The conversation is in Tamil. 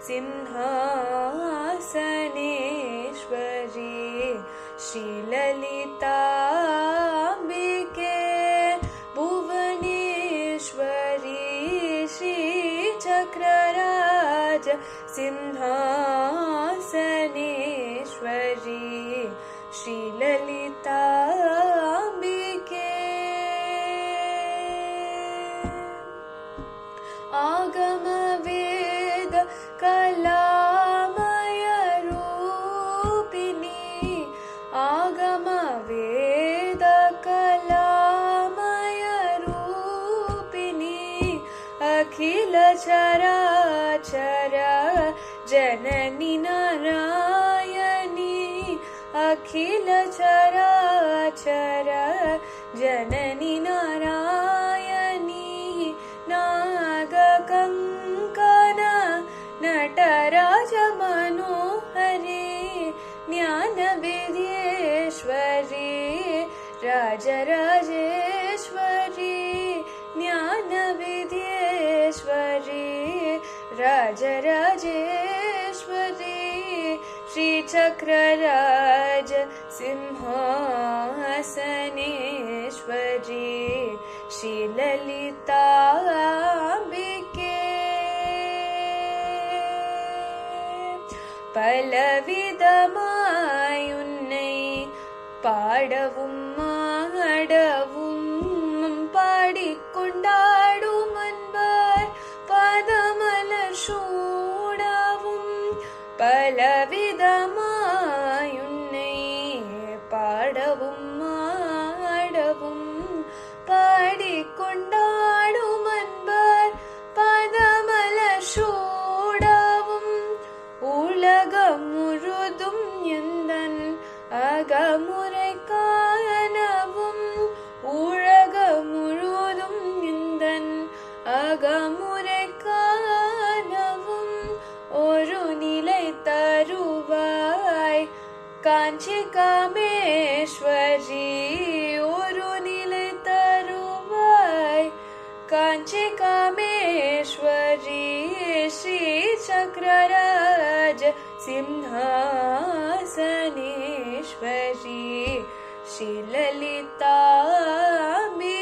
सिंहासनेश्वरी श्रीललिताम्बिके भुवनेश्वरी श्रीचक्रराज सिंहासनेश्वरी श्रीललिताम्बिके आगमवेद कलामय रूपिणी आगमवेद कलामय रूपिणी अखिल चराचर जननी नारायणी अखिल चराचर जननी नारायणी नागकङ्कण नटराज मनोहरी ज्ञानविद्येश्वरी राजराजेश्वरी ज्ञानविद्येश्वरी राजराजेश्वरी श्रीचक्रराज सिंहासनेश्वरी श्रीललिताम्बिके பலவிதமாயுன்னை பாடவும் ஆடவும் பாடிக்கொண்டாடும் அன்பர் பதமலர் சூடவும் பலவிதமாயுன்னை பாடவும் ஆடவும் பாடிக்கொண்டாடும் அன்பர் பதமலர் சூடவும் உலகம் முழுதும் எந்தன் அகமுறை காணவும் உலகம் முழுதும் எந்தன் அகமுறை காணவும் ஒரு நிலை தருவாய் காஞ்சி காமேஸ்வரி ஒரு நிலை தருவாய் காஞ்சி காமேஸ்வரி ஸ்ரீ சக்கரராஜ சிம்ஹாசனேஸ்வரி ஸ்ரீ லலிதாம்பி